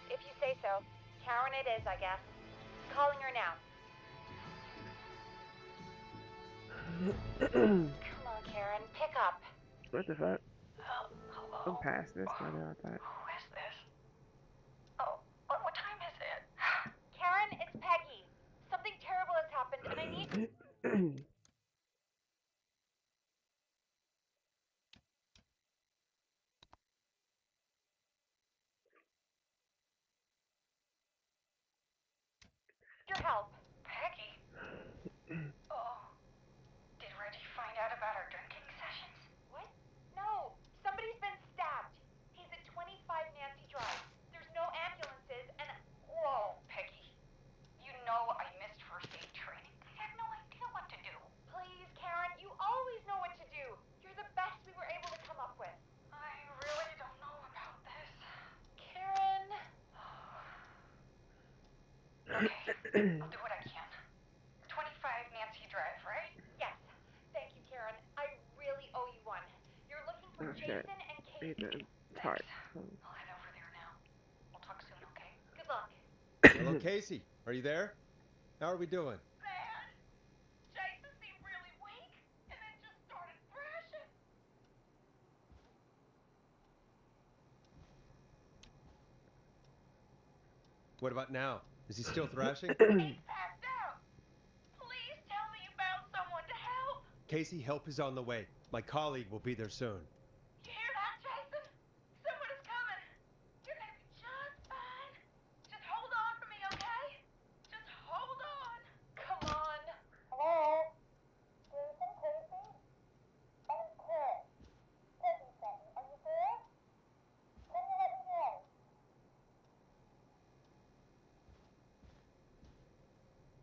If you say so. Karen it is, I guess. Calling her now. Come on, Karen, pick up. What the fuck? I'm Hello? past this by now, I thought. Who is this? Oh, what time is it? Karen, it's Peggy. Something terrible has happened, and I need. Your help. Peggy? Oh, did Reggie find out about our drinking sessions? What? No, somebody's been stabbed. He's at 25 Nancy Drive. There's no ambulances, and. Whoa, Peggy. You know I missed first aid training. I have no idea what to do. Please, Karen, you always know what to do. You're the best we were able to come up with. I really don't know about this. Karen. Okay, I'll do what I can. 25 Nancy Drive, right? Yes. Thank you, Karen. I really owe you one. You're looking for Oh shit. Jason and Read Casey. the Thanks. part. I'll head over there now. We'll talk soon, okay? Good luck. Hello, Casey. Are you there? How are we doing? Bad. Jason seemed really weak and then just started thrashing. What about now? Is he still thrashing? He's passed out. Please tell me you found someone to help. Casey, help is on the way. My colleague will be there soon. You hear that, Jason? Someone is coming. You're gonna be just fine. Just hold on for me, okay? Just hold on. Come on. Hello? Jason, Casey? I'm Karen. Peggy sent me. Are you there? Can you let me know?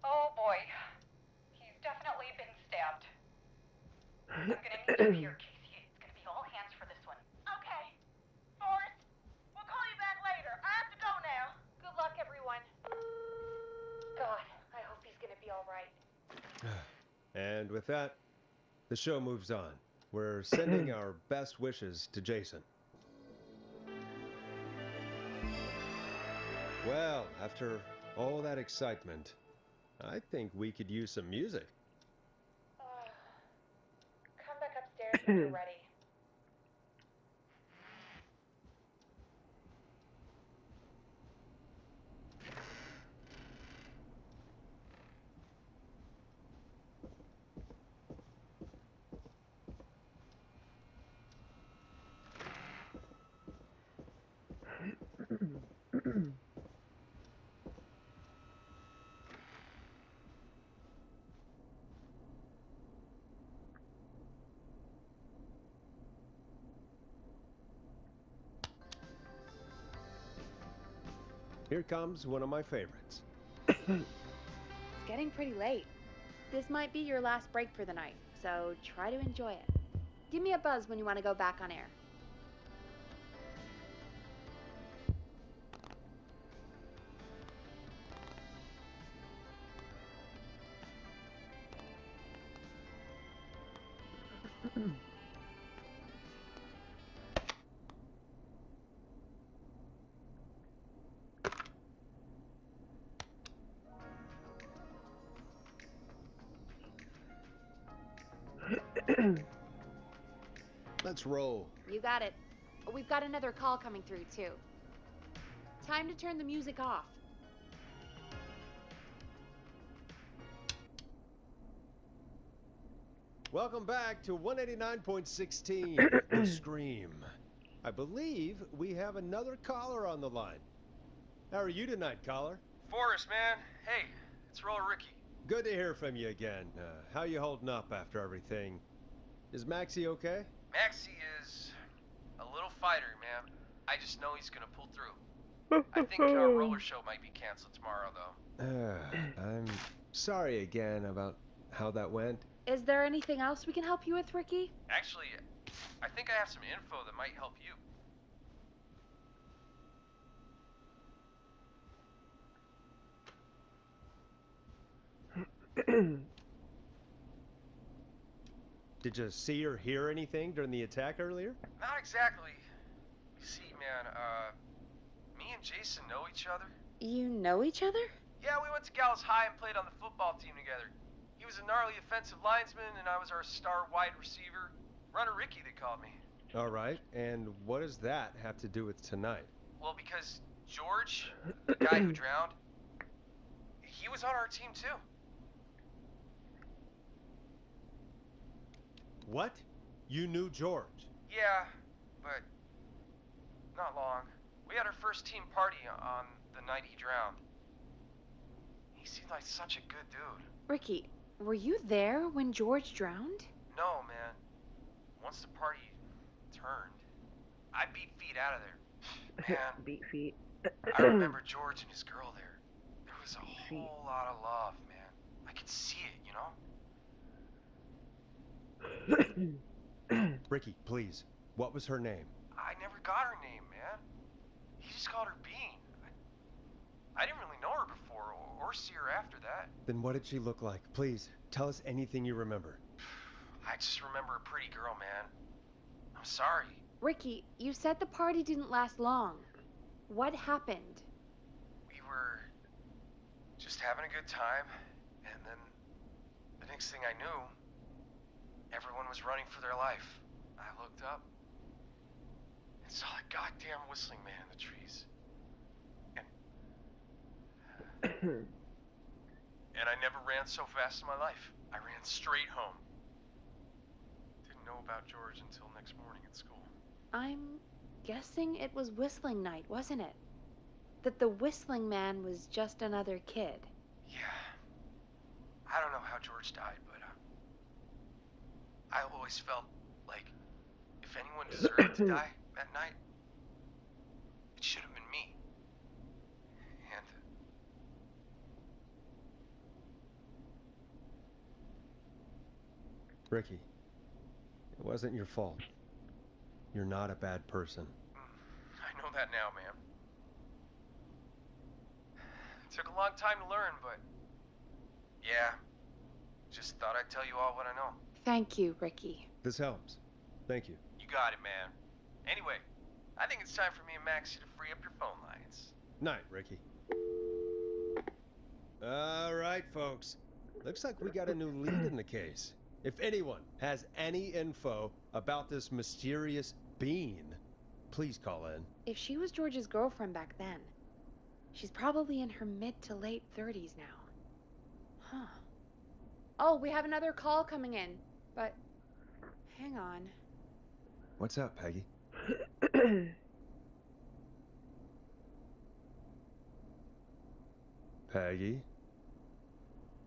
Oh boy. He's definitely been stabbed. I'm gonna need you here, Casey. It's gonna be all hands for this one. Okay. Forrest, we'll call you back later. I have to go now. Good luck, everyone. God, I hope he's gonna be all right. And with that, the show moves on. We're sending our best wishes to Jason. Well, after all that excitement, I think we could use some music. Come back upstairs when you're ready. Here comes one of my favorites. It's getting pretty late. This might be your last break for the night, so try to enjoy it. Give me a buzz when you want to go back on air. Let's roll. You got it. We've got another call coming through, too. Time to turn the music off. Welcome back to 189.16, The Scream. I believe we have another caller on the line. How are you tonight, caller? Forrest, man. Hey, it's Roller Ricky. Good to hear from you again. How you holding up after everything? Is Maxie okay? Maxie is a little fighter, man. I just know he's gonna pull through. I think our roller show might be canceled tomorrow, though. I'm sorry again about how that went. Is there anything else we can help you with, Ricky? Actually, I think I have some info that might help you. Did you see or hear anything during the attack earlier? Not exactly. You see, man, me and Jason know each other. You know each other? Yeah, we went to Gallows High and played on the football team together. He was a gnarly offensive linesman, and I was our star wide receiver. Runner Ricky, they called me. All right, and what does that have to do with tonight? Well, because George, the guy who drowned, he was on our team too. What? You knew George? Yeah, but not long. We had our first team party on the night he drowned. He seemed like such a good dude. Ricky, were you there when George drowned? No, man. Once the party turned, I beat feet out of there. Man, Beat feet. I remember George and his girl there. There was a whole lot of love, man. I could see it, you know? Ricky, please. What was her name? I never got her name, man. He just called her Bean. I didn't really know her before, or see her after that. Then what did she look like? Please, tell us anything you remember. I just remember a pretty girl, man. I'm sorry. Ricky, you said the party didn't last long. What happened? We were just having a good time, and then the next thing I knew, everyone was running for their life. I looked up and saw a goddamn whistling man in the trees. And I never ran so fast in my life. I ran straight home. Didn't know about George until next morning at school. I'm guessing it was whistling night, wasn't it? That the whistling man was just another kid. Yeah. I don't know how George died, but I always felt like if anyone deserved to die that night, it should have been me. And Ricky, it wasn't your fault. You're not a bad person. I know that now, man. It took a long time to learn, but yeah, just thought I'd tell you all what I know. Thank you, Ricky. This helps. Thank you. You got it, man. Anyway, I think it's time for me and Maxie to free up your phone lines. Night, Ricky. All right, folks. Looks like we got a new lead in the case. If anyone has any info about this mysterious being, please call in. If she was George's girlfriend back then, she's probably in her mid to late 30s now. Huh. Oh, we have another call coming in, but hang on. What's up, Peggy? Peggy?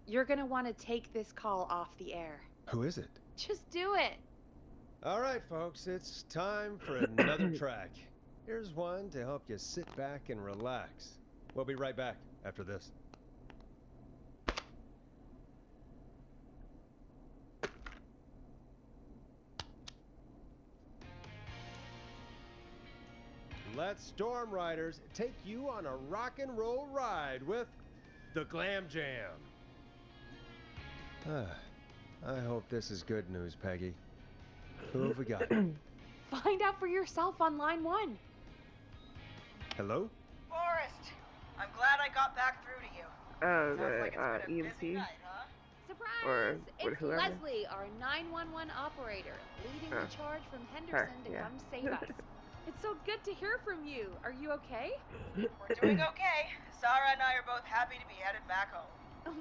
You're gonna want to take this call off the air. Who is it? Just do it. All right, folks, it's time for another track. Here's one to help you sit back and relax. We'll be right back after this. Let Storm Riders take you on a rock and roll ride with the Glam Jam. I hope this is good news, Peggy. Who have we got? Find out for yourself on line 1. Hello? Forrest, I'm glad I got back through to you. Oh, Sounds like it's the been a busy EMT. night, huh? Surprise! Or it's whoever. Leslie, our 911 operator, leading the charge from Henderson to yeah. come save us. It's so good to hear from you. Are you okay? We're doing okay. Sarah and I are both happy to be headed back home.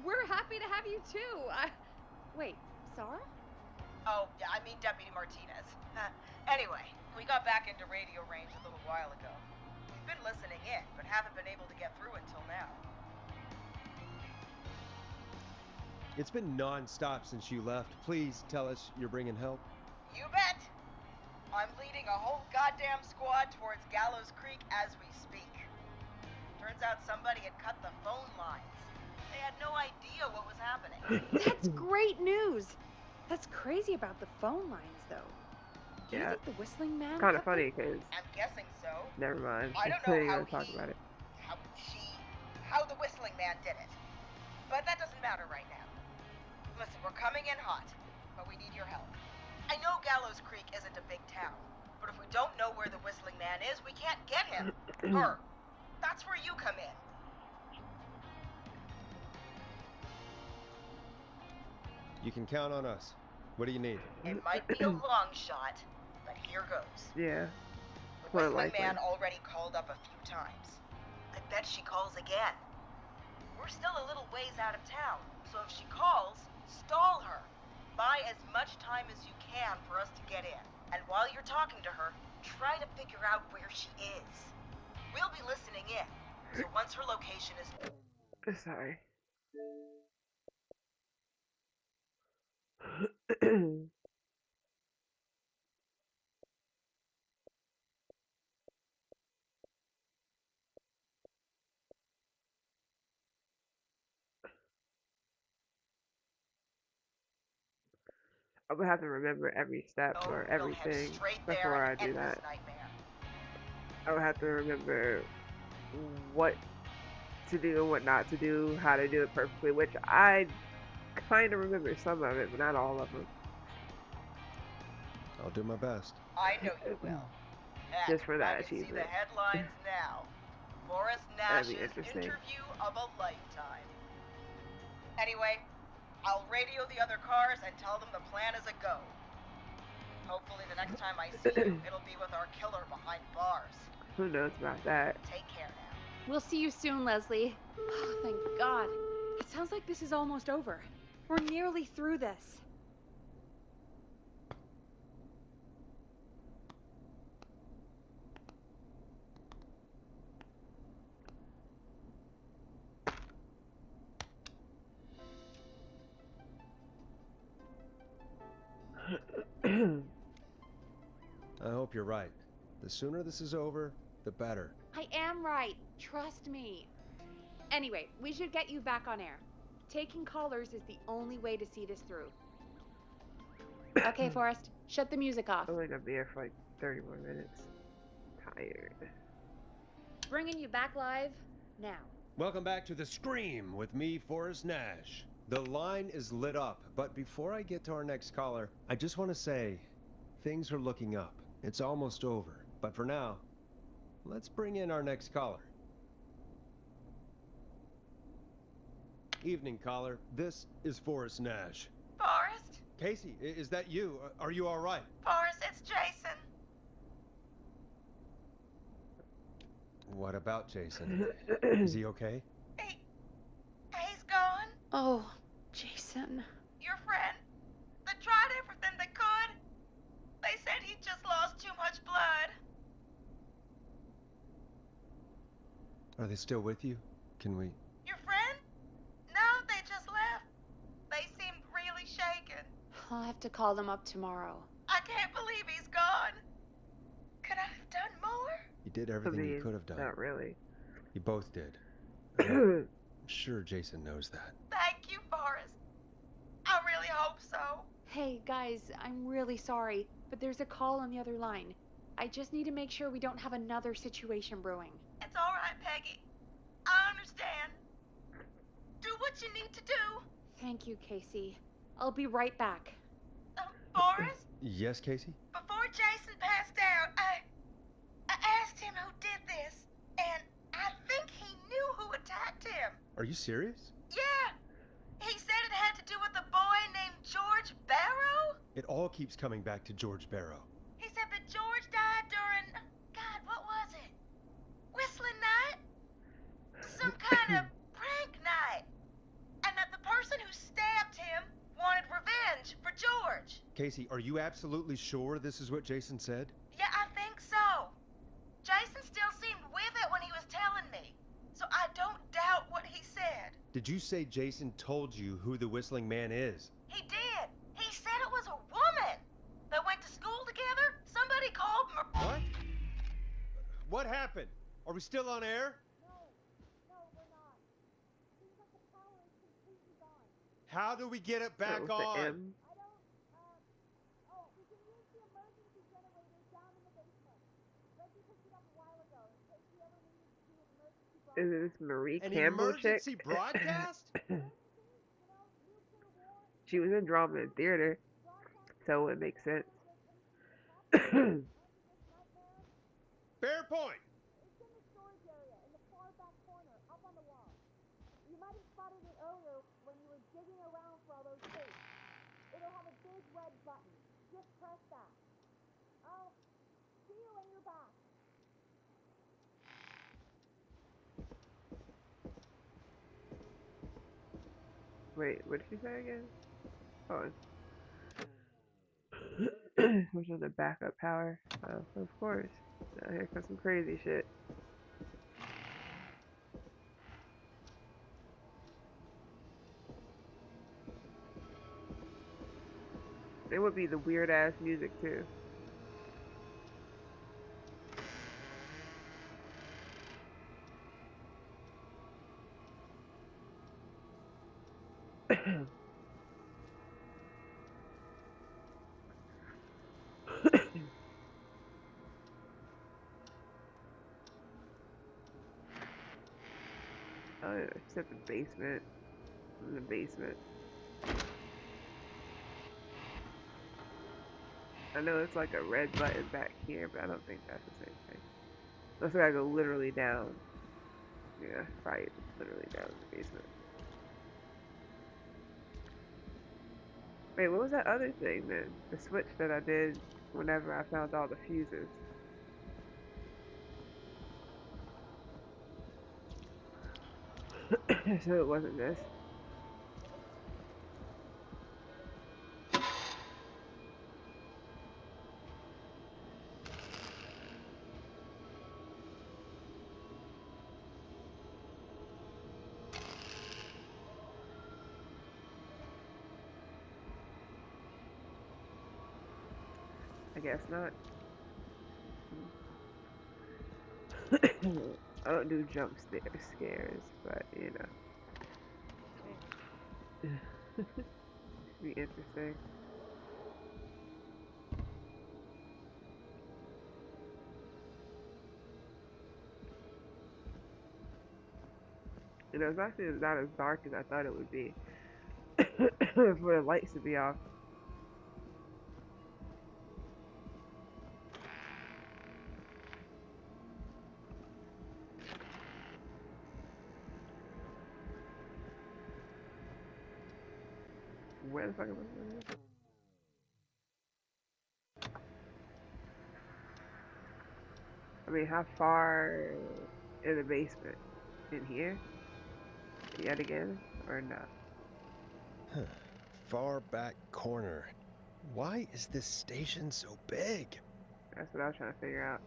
We're happy to have you too. Wait, Sarah? Oh, yeah, I mean Deputy Martinez. Anyway, we got back into radio range a little while ago. We've been listening in, but haven't been able to get through until now. It's been non-stop since you left. Please tell us you're bringing help. You bet! I'm leading a whole goddamn squad towards Gallows Creek as we speak. Turns out somebody had cut the phone lines. They had no idea what was happening. That's great news. That's crazy about the phone lines, though. Do you Yeah. think the whistling man? Kind of cut them? funny because I'm guessing so. never mind. I don't We know ain't how gonna talk about it. how the whistling man did it. But that doesn't matter right now. Listen, we're coming in hot, but we need your help. I know Gallows Creek isn't a big town, but if we don't know where the whistling man is, we can't get him. Her. That's where you come in. You can count on us. What do you need? It might be a long shot, but here goes. Yeah. The More whistling likely. man already called up a few times. I bet she calls again. We're still a little ways out of town, so if she calls, stall her. Buy as much time as you can for us to get in. And while you're talking to her, try to figure out where she is. We'll be listening in, so once her location is... Sorry. I would have to remember every step or we'll head everything straight there before I and do end that. this nightmare. I would have to remember what to do and what not to do, how to do it perfectly, which I kind of remember some of it, but not all of them. I'll do my best. I know you will. Just for that I can see the achievement. headlines now. Boris That'd be Nash's interesting. interview of a lifetime. Anyway, I'll radio the other cars and tell them the plan is a go. Hopefully the next time I see you, it'll be with our killer behind bars. Who knows about that? Take care now. We'll see you soon, Leslie. Oh, thank God. It sounds like this is almost over. We're nearly through this. I hope you're right. The sooner this is over, the better. I am right. Trust me. Anyway, we should get you back on air. Taking callers is the only way to see this through. Okay, Forrest, shut the music off. I'm only gonna be here for like 30 more minutes. Tired. Bringing you back live now. Welcome back to The Scream with me, Forrest Nash. The line is lit up, but before I get to our next caller, I just want to say, things are looking up. It's almost over. But for now, let's bring in our next caller. Evening, caller. This is Forrest Nash. Forrest? Casey, is that you? Are you all right? Forrest, it's Jason. What about Jason? Is he okay? He's gone. Oh, Jason. Your friend. They tried everything they could. They said he just lost too much blood. Are they still with you? Can we... Your friend? No, they just left. They seemed really shaken. I'll have to call them up tomorrow. I can't believe he's gone. Could I have done more? You did I everything you mean, could have done. not really. You both did. I'm sure Jason knows that. Thank you, Forrest. I really hope so. Hey, guys, I'm really sorry, but there's a call on the other line. I just need to make sure we don't have another situation brewing. It's all right, Peggy. I understand. Do what you need to do. Thank you, Casey. I'll be right back. Forrest, Yes, Casey? before Jason passed out, I asked him who did this, and I think he knew who attacked him. Are you serious? Yeah. He said it had to do with the boy It all keeps coming back to George Barrow. He said that George died during... God, what was it? Whistling night? Some kind of prank night. And that the person who stabbed him wanted revenge for George. Casey, are you absolutely sure this is what Jason said? Yeah, I think so. Jason still seemed with it when he was telling me. So I don't doubt what he said. Did you say Jason told you who the Whistling Man is? He did. He said it was a woman. They went to school together. Somebody called What? What happened? Are we still on air? No, we're not. Seems like the power is completely gone. How do we get it Start back with the on? M. I don't, we can use the emergency generators down in the basement. Reggie picked it up a while ago in case we ever needed to do an emergency Is broadcast. this Marie An Campbell chick? emergency broadcast? She was in drama and theater, so it makes sense. Fair point. It's in the storage area in the far back corner, up on the wall. You might have spotted it earlier when you were digging around for all those tapes. It'll have a big red button. Just press that. I'll see you when you're back. Wait, what did she say again? Oh, which was the backup power. Oh, of course. Now here comes some crazy shit. It would be the weird ass music too. Oh yeah, she's at the basement. In the basement. I know it's like a red button back here, but I don't think that's the same thing. Unless I gotta go literally down. Yeah, right. Literally down in the basement. Wait, what was that other thing then? The switch that I did whenever I found all the fuses. So it wasn't this. I guess not. I don't do scares, but you know. Should be interesting. You know, it's actually not as dark as I thought it would be. For the lights to be off. Where the fuck am I? I mean, how far in the basement? In here? Yet again? Or not? Huh. Far back corner. Why is this station so big? That's what I was trying to figure out.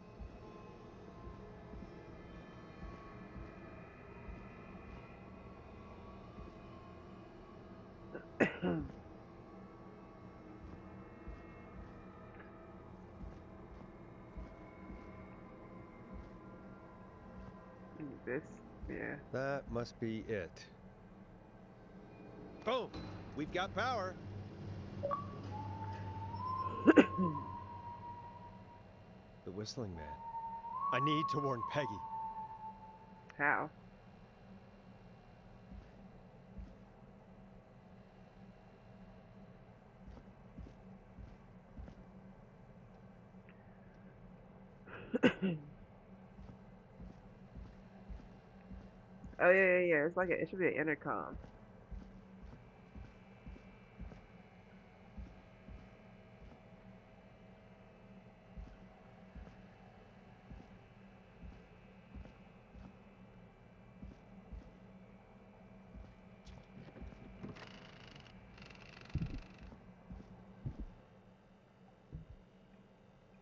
This? Yeah. That must be it. Boom! We've got power. The Whistling Man. I need to warn Peggy. How? Oh yeah. It's like it should be an intercom.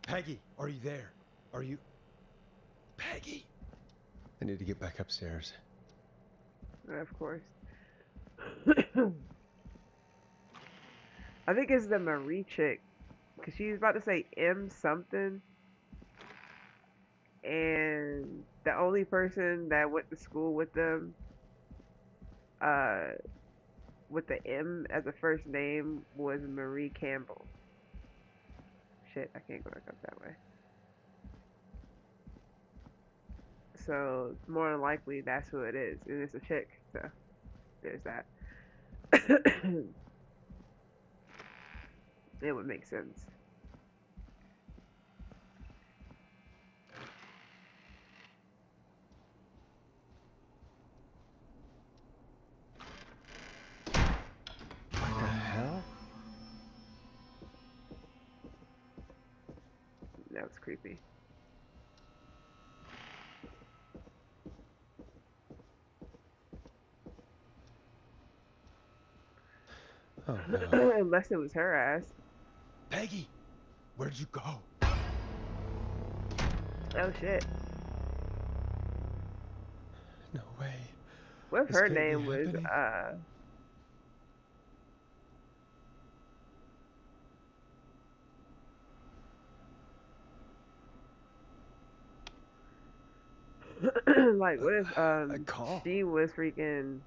Peggy, are you there? Are you... Peggy! I need to get back upstairs. Of course. I think it's the Marie chick. Because she was about to say M something. And the only person that went to school with them, with the M as a first name, was Marie Campbell. Shit, I can't go back up that way. So, more than likely, that's who it is. And it's a chick, so there's that. It would make sense. What the hell? That was creepy. Oh no. Unless it was her ass. Peggy! Where'd you go? Oh shit. No way. What if This her can't be name was, happening. like, what if, A call? she was freaking...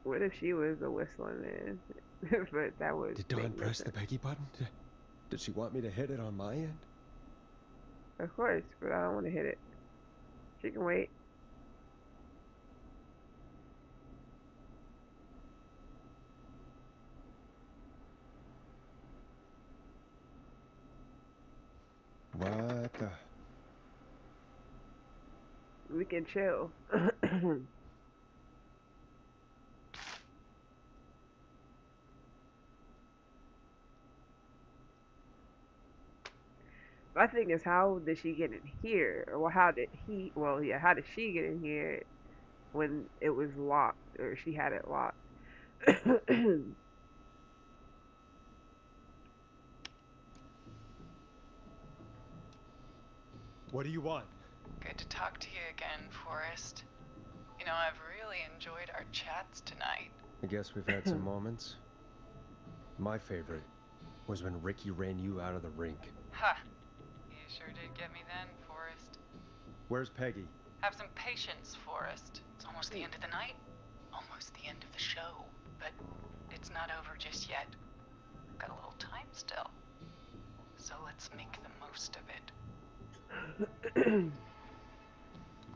What if she was the whistling man? But that would Did Dawn make no press the sense. Peggy button? Did she want me to hit it on my end? Of course, but I don't want to hit it. She can wait. What the... We can chill. My thing is, how did she get in here? Or how did he, well, yeah, how did she get in here when it was locked, or she had it locked? What do you want? Good to talk to you again, Forrest. You know, I've really enjoyed our chats tonight. I guess we've had some moments. My favorite was when Ricky ran you out of the rink. Ha! You sure did get me then, Forrest. Where's Peggy? Have some patience, Forrest. It's almost the end of the night. Almost the end of the show. But it's not over just yet. Got a little time still. So let's make the most of it.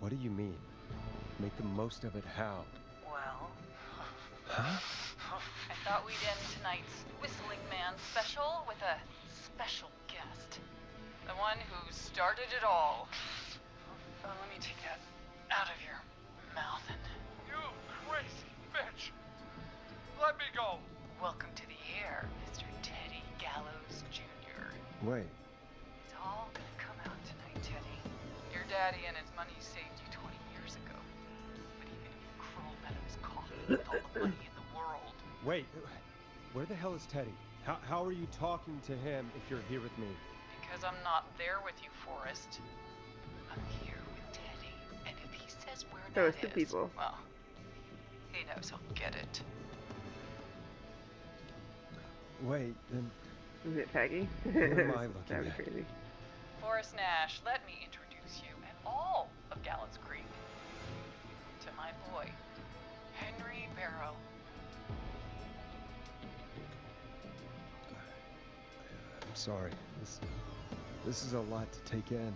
What do you mean? Make the most of it how? Well, Huh? I thought we'd end tonight's Whistling Man special with a special guest. The one who started it all. Let me take that out of your mouth and... You crazy bitch! Let me go! Welcome to the air, Mr. Teddy Gallows Jr. Wait. It's all gonna come out tonight, Teddy. Your daddy and his money saved you 20 years ago. But even if you crawled out of his coffin with all the money in the world... Wait. Where the hell is Teddy? How are you talking to him if you're here with me? Because I'm not there with you, Forrest. I'm here with Teddy. And if he says where So that it's two is, people. well, he knows he'll get it. Wait, then... Is it Peggy? Who am I looking That'd be at? crazy. Forrest Nash, let me introduce you and all of Gallows Creek to my boy, Henry Barrow. I'm sorry. This is a lot to take in.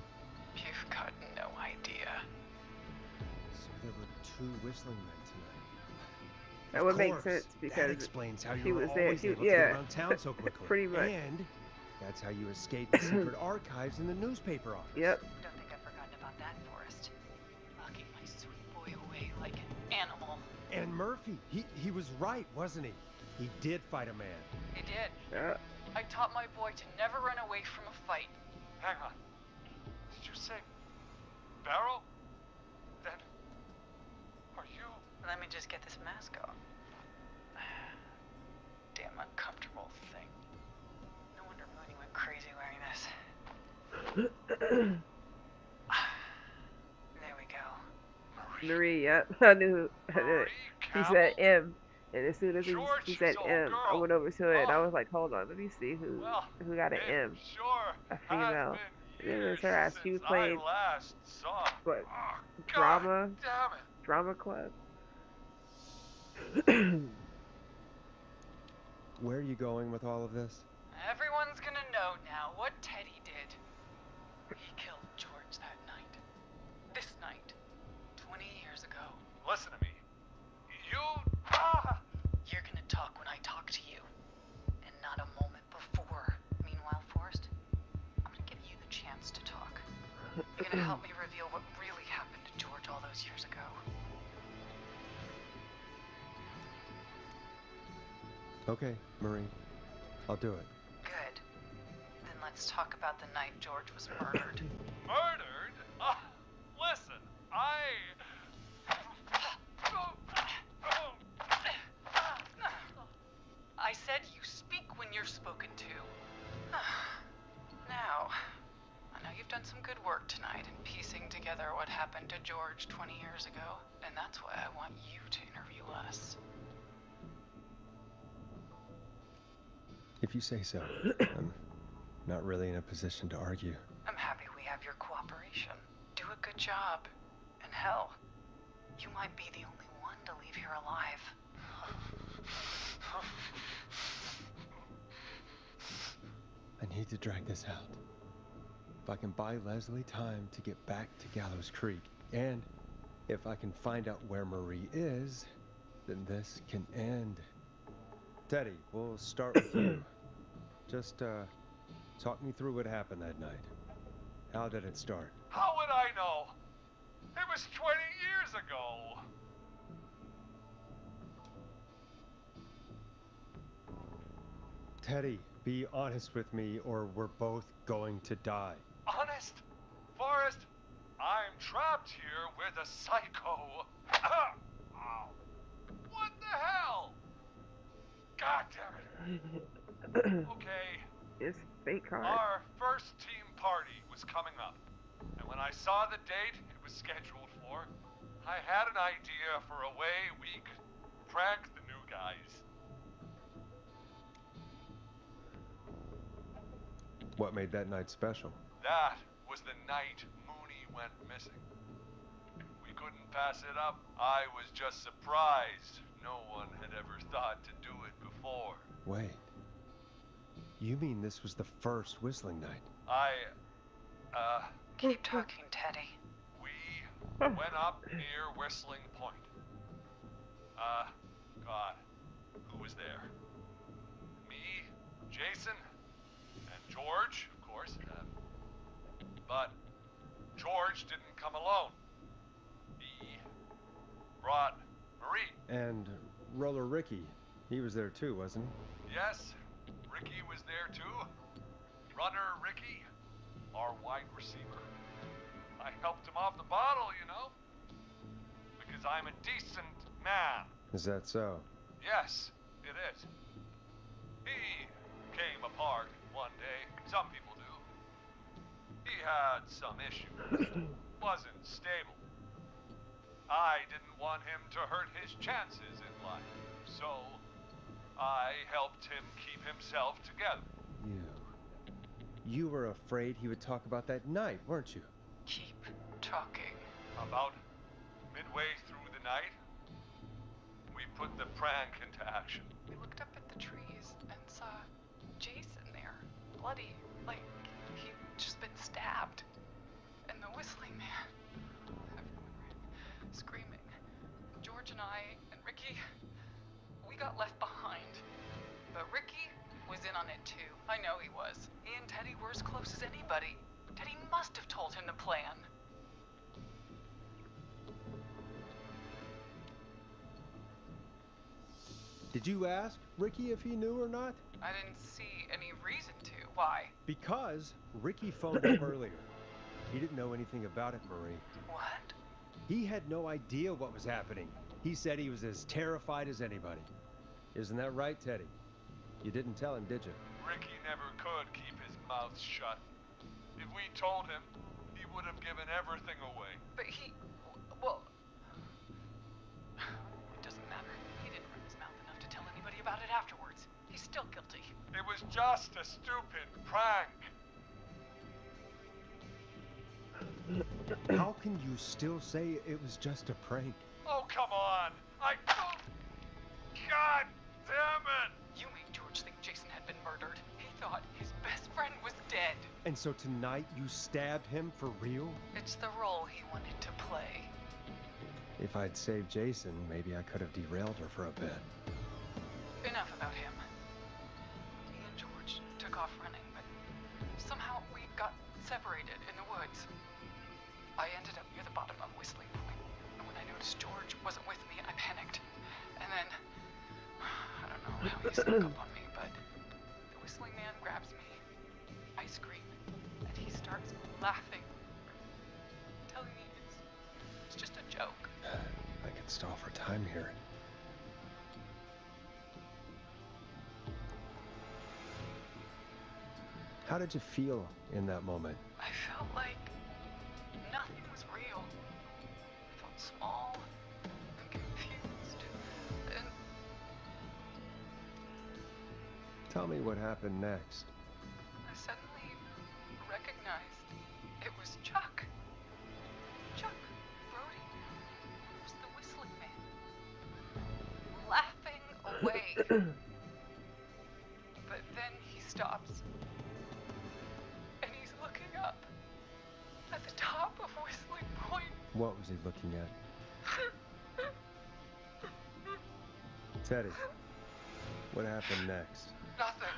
You've got no idea. So there were two whistling men tonight. That Of would make course. sense That because explains how she you were was there. always She- able to yeah. get around town so quickly. Pretty much. And that's how you escaped the secret archives in the newspaper office. Yep. Don't think I've forgotten about that, Forrest. Locking my sweet boy away like an animal. And Murphy, he was right, wasn't he? He did fight a man. He did. Yep. I taught my boy to never run away from a fight. Hang on. Did you say Barrow? Then are you? Let me just get this mask off. There we go. Marie, yep. I knew it. Marie She said Campbell? M. And as soon as he George's said old M, I girl. went over to it and I Oh. was like, hold on, let me see who Well, got an it M. sure A has female. been And it was years her ass. She since I played last saw. what? Oh, Drama? God damn it. Drama club. Where are you going with all of this? Everyone's gonna know now what Teddy did. He killed George that night. This night. 20 years ago. Listen to me. You. Ah! You're gonna talk when I talk to you. And not a moment before. Meanwhile, Forrest, I'm gonna give you the chance to talk. You're gonna help me reveal what really happened to George all those years ago. Okay, Marie. I'll do it. Good. Then let's talk about the night George was murdered. Murdered? Listen, I said you speak when you're spoken to. Now, I know you've done some good work tonight in piecing together what happened to George 20 years ago, and that's why I want you to interview us. If you say so. I'm not really in a position to argue. I'm happy we have your cooperation. Do a good job. And hell, you might be the only one to leave here alive. I need to drag this out. If I can buy Leslie time to get back to Gallows Creek, and if I can find out where Marie is, then this can end. Teddy, we'll start with you. Just, talk me through what happened that night. How did it start? how would I know? It was 20 years ago. Teddy, be honest with me or we're both going to die. Honest? Forrest, I'm trapped here with a psycho. Ow. What the hell? God damn it. Okay, It's fake card. our first team party was coming up. And when I saw the date it was scheduled for, I had an idea for a way we could prank the new guys. What made that night special? That was the night Mooney went missing. We couldn't pass it up. I was just surprised no one had ever thought to do it before. Wait. You mean this was the first whistling night? Keep talking, Teddy. We went up near Whistling Point. God, who was there? Me, Jason, and George, of course. But George didn't come alone. He brought Marie. And Roller Ricky, he was there too, wasn't he? Yes, Ricky was there too. Runner Ricky, our wide receiver. I helped him off the bottle, you know. Because I'm a decent man. Is that so? Yes, it is. He came apart one day. Some people do. He had some issues. Wasn't stable. I didn't want him to hurt his chances in life. So, I helped him keep himself together. You were afraid he would talk about that night, weren't you? Keep talking. About midway through the night, we put the prank into action. We looked up at the trees and saw Jason there, bloody, like he'd just been stabbed. And the whistling man. Everyone ran, screaming. George and I and Ricky, we got left behind. But Ricky was in on it too. I know he was. He and Teddy were as close as anybody. Teddy must have told him the plan. Did you ask Ricky if he knew or not? I didn't see any reason to. Why? Because Ricky phoned up earlier. He didn't know anything about it, Marie. What? He had no idea what was happening. He said he was as terrified as anybody. Isn't that right, Teddy? You didn't tell him, did you? Ricky never could keep his mouth shut. If we told him, he would have given everything away. But well, it doesn't matter. He didn't run his mouth enough to tell anybody about it afterwards. He's still guilty. It was just a stupid prank. How can you still say it was just a prank? Oh, come on. God damn it! You made George think Jason had been murdered. He thought his best friend was dead. And so tonight you stabbed him for real? It's the role he wanted to play. If I'd saved Jason, maybe I could have derailed her for a bit. Enough about him. Me and George took off running, but somehow we got separated in the woods. I ended up near the bottom of Whistling Point, and when I noticed George wasn't with me, I panicked. And then, I don't know how he snuck up on me, but the Whistling Man grabs me. I scream, and he starts laughing, telling me it's just a joke. I could stall for time here. How did you feel in that moment? I felt like nothing was real. I felt small and confused. And Tell me what happened next. I suddenly recognized it was Chuck. Chuck Brody was the Whistling Man, laughing away. But then he stops, and he's looking up at the top of Whistling Point. What was he looking at? Teddy, what happened next? Nothing.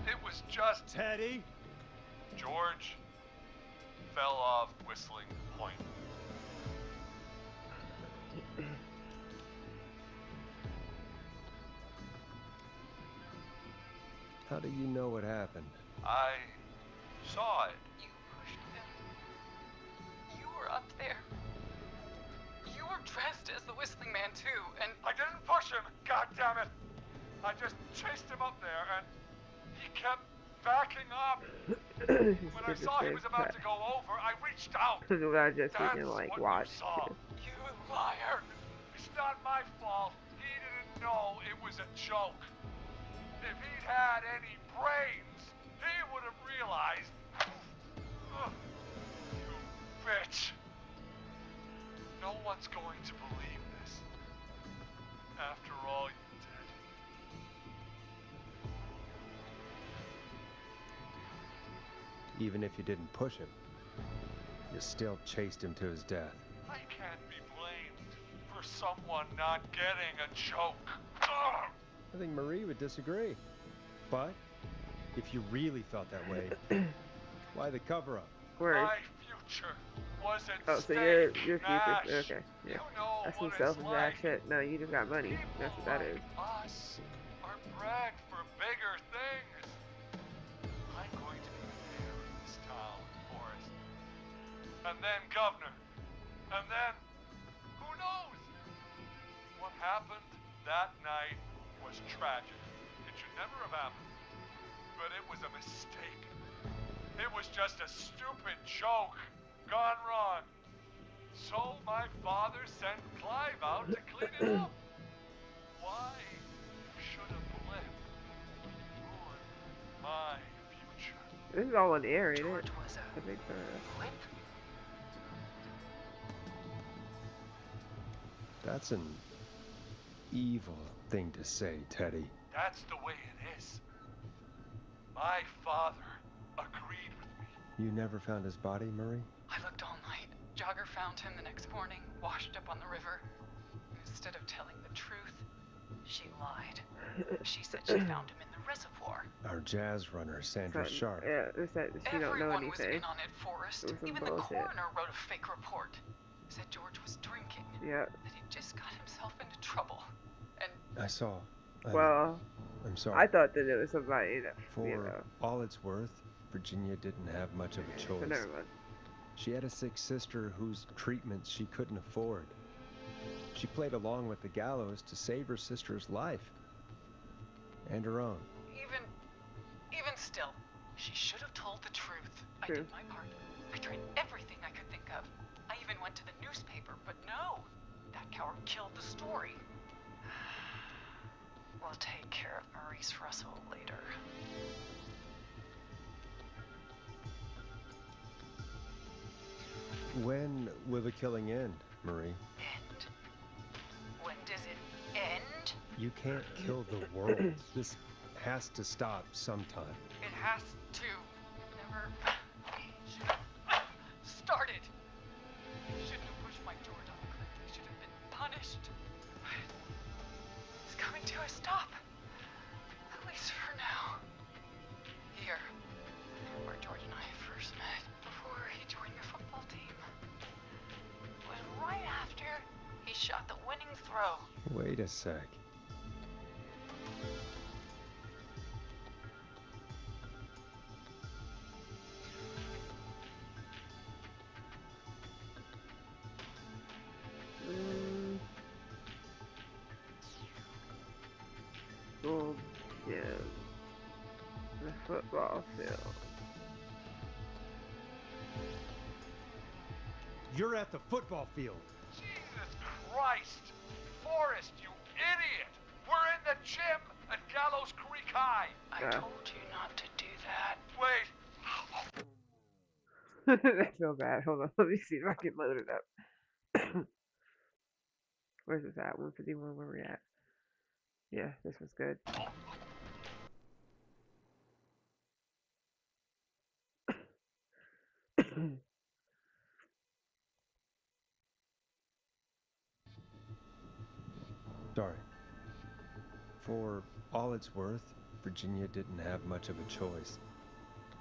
It was just Teddy? George fell off Whistling Point. How do you know what happened? I saw it. You pushed him. You were up there. You were dressed as the Whistling Man too, and I didn't push him. God damn it. I just chased him up there and he kept backing up. When I saw he was about to go over, I reached out. Because I just That's didn't like what watch. you saw. you liar. It's not my fault. He didn't know it was a joke. If he'd had any brains, he would have realized. Ugh, you bitch. No one's going to believe this. After all you did. Even if you didn't push him, you still chased him to his death. I can't be blamed for someone not getting a joke. Ugh. I think Marie would disagree. But if you really felt that way, why the cover-up? Word. My future was at Oh, so stake, your Nash. future. Okay. Yeah. You know That's what some it's selfish like. ass shit. No, you just got money. That's what that is. People like us are bred for bigger things. I'm going to be the mayor of this town, Forrest. And then governor. And then, who knows? What happened that night was tragic. It should never have happened. But it was a mistake. It was just a stupid joke gone wrong. So my father sent Clive out to clean it up. Why should a blip ruin my future? This is all in the air, ain't George it? was I a think so. blip. That's an evil thing to say, Teddy. That's the way it is. My father agreed with me. You never found his body, Marie? I looked all night. Jogger found him the next morning, washed up on the river. Instead of telling the truth, she lied. She said she found him in the reservoir. Our jazz runner, Sandra So, Sharp. yeah, it's that she don't know Everyone was anything. in on it, Forrest. It was some Even the bullshit. coroner wrote a fake report. Said George was drinking. Yeah. That he just got himself into trouble. And I saw. Well, I'm sorry. I thought that it was somebody that, For you know. all it's worth, Virginia didn't have much of a So choice. never mind. She had a sick sister whose treatments she couldn't afford. She played along with the gallows to save her sister's life. And her own. even still, She should have told the truth. I True. did my part. I tried everything I could think of. I even went to the newspaper, but no. That coward killed the story. We'll take care of Maurice Russell later. When will the killing end, Marie? End? When does it end? You can't kill the world. This has to stop sometime. It has to. Never should have started. He shouldn't have pushed my George off the cliff. He should have been punished. It's coming to a stop. At least for now. Here, where George and I first met, before he joined the football team. It was right after he shot the winning throw. Wait a sec. School gym. The football field. You're at the football field. Jesus Christ! Forrest, you idiot! We're in the gym at Gallows Creek High! I Yeah. told you not to do that. Wait, I feel bad. Hold on. Let me see if I can load it up. Where's this at? 151. Where we at? Yeah, this was good. Sorry. For all it's worth, Virginia didn't have much of a choice.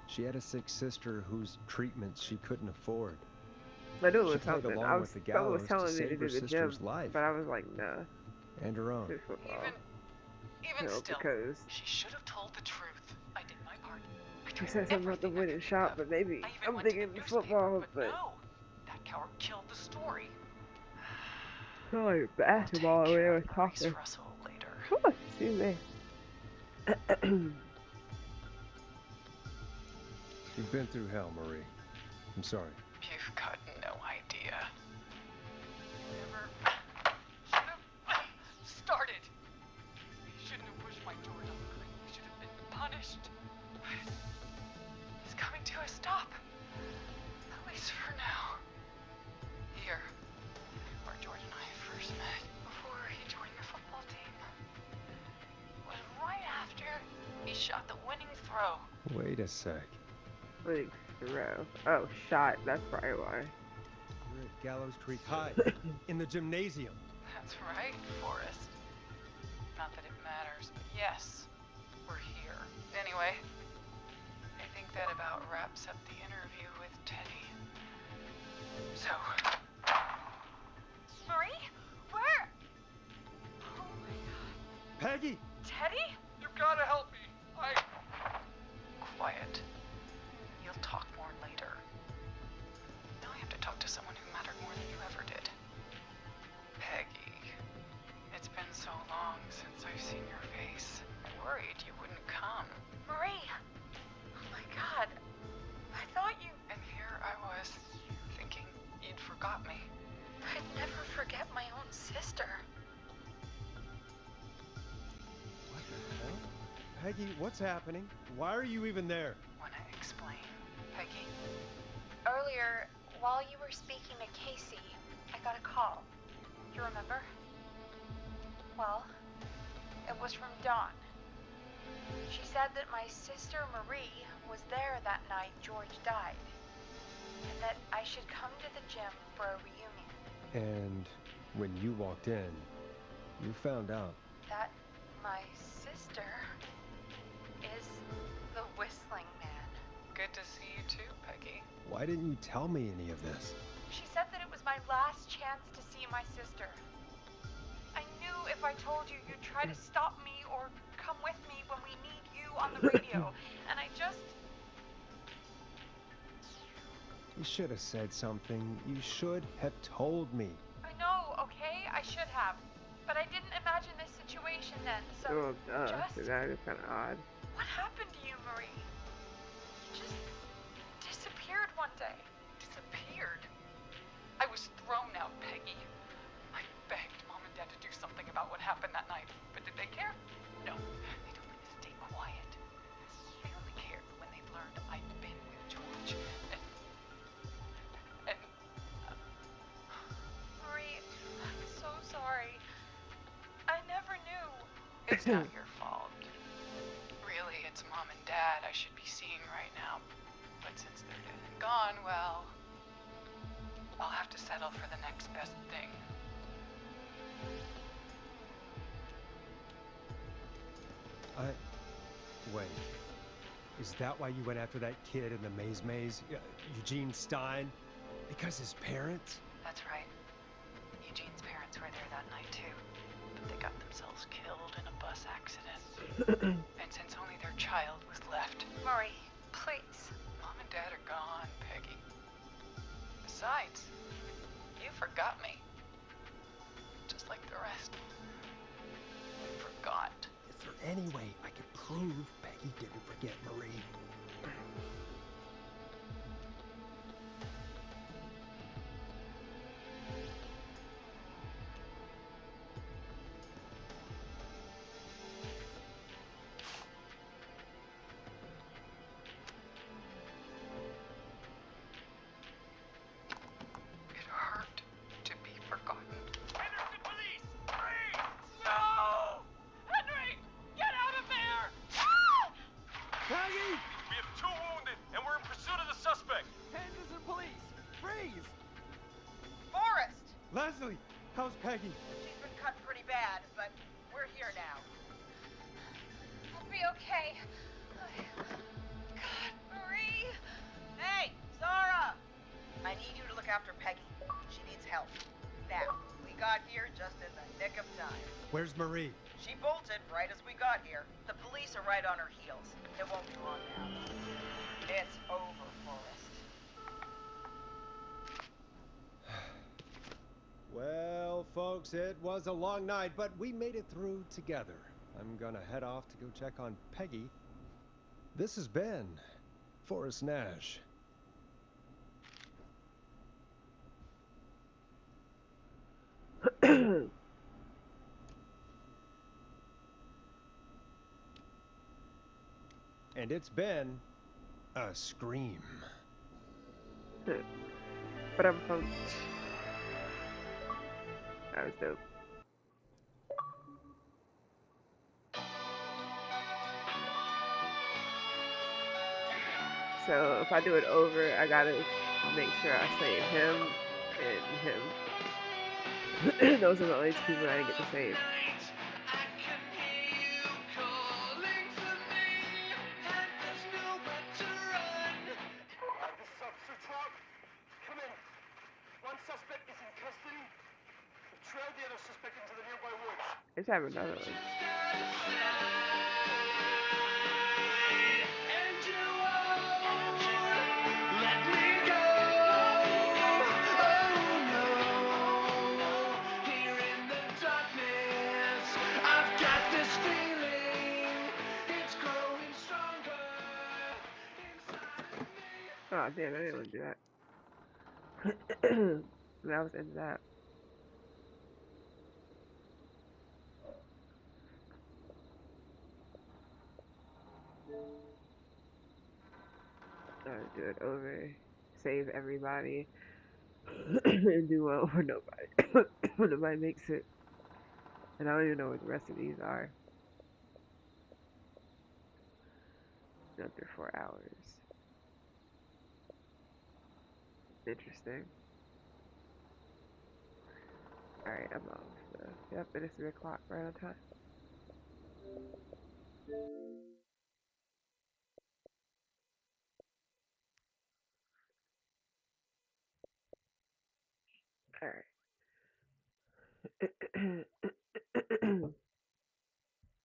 She had a sick sister whose treatments she couldn't afford. I knew it She was played something. along with the someone was gallows to telling me to save do her the gym, sister's life but I was like, nah, and her own. do football. Even No, still, because she should have told the truth. I did my part. I she tried said something about the everything I winning could shot, think of. but maybe I even I'm went to the thinking newspaper, football, but no. That coward killed the story. oh, your We'll basketball take when care I of was Maurice talking. Russell later. Whew, excuse me. You've been through hell, Marie. I'm sorry. You've got no idea. You never should have started. He shouldn't have pushed my George off the cliff. He should have been punished. It's coming to a stop. At least for now. Here, where George and I first met, before he joined the football team. It was right after he shot the winning throw. Wait a sec. Winning throw. Oh, shot. That's probably why. You're at Gallows Creek High, in the gymnasium. That's right, Forrest. Not that it matters, but yes, we're here. Anyway, I think that about wraps up the interview with Teddy. So, Marie? Where? Oh my god. Peggy! Teddy? you gotta help me! quiet. You'll talk more later. Now I have to talk to someone who mattered more than you ever did. Peggy. It's been so long since I've seen your face. I worried you wouldn't come. Marie! Oh my god. I thought you... And here I was, thinking you'd forgot me. I'd never forget my own sister. What the hell? Peggy, what's happening? Why are you even there? Wanna explain, Peggy? Earlier, while you were speaking to Casey, I got a call. You remember? Well, it was from Dawn. She said that my sister Marie was there that night George died, and that I should come to the gym for a reunion. And when you walked in, you found out. That my sister is the Whistling Man. Good to see you too, Peggy. Why didn't you tell me any of this? She said that it was my last chance to see my sister. I knew if I told you, you'd try to stop me or come with me when we need you on the radio, and I just... You should have said something. You should have told me. I know, okay? I should have. But I didn't imagine this situation then, so Oh, duh. just... That is kind of odd. What happened to you, Marie? just disappeared one day. Disappeared. I was thrown out, Peggy. I begged Mom and Dad to do something about what happened that night, but did they care? No. They told me to stay quiet. They only cared when they learned I'd been with George. And Marie, I'm so sorry. I never knew. it's not your fault. Really, it's Mom and Dad I should be seeing right now. But since they're dead and gone, well, I'll have to settle for the next best thing. Wait. Is that why you went after that kid in the maze? Eugene Stein? Because his parents? That's right. Eugene's parents were there that night too, but they got themselves killed in a bus accident. And since only their child was left, Marie, please. Mom and Dad are gone, Peggy. Besides, you forgot me. Just like the rest. You forgot. Is there any way I could prove Peggy didn't forget Marie? It hurt to be forgotten. Henderson police! Freeze! No! Henry! Get out of there! Peggy! We have 2 wounded, and we're in pursuit of the suspect. Henderson police! Freeze! Forrest! Leslie! How's Peggy? She's been cut pretty bad, but we're here now. I'll be okay. God, Marie. Hey, Zara! I need you to look after Peggy. She needs help. Now, we got here just in the nick of time. Where's Marie? She bolted right as we got here. The police are right on her heels. It won't be long now. It's over, Forrest. Well, folks, it was a long night, but we made it through together. I'm gonna head off to go check on Peggy. This has been Forrest Nash. And it's been a scream. But I'm pumped. That was dope. So if I do it over, I gotta make sure I say him and him. Those are the only 2 people I didn't get to save. This is Officer Trout. Come in. One suspect is in custody. We've trailed the other suspect into the nearby woods. Let's have another one. Oh damn, I didn't want to do that. That was the end of that. Do it over, save everybody, and do well for nobody. Nobody makes it. And I don't even know what the rest of these are. After 4 hours. Interesting. Alright, I'm off. Yep, it is 3 o'clock, right on time. Alright.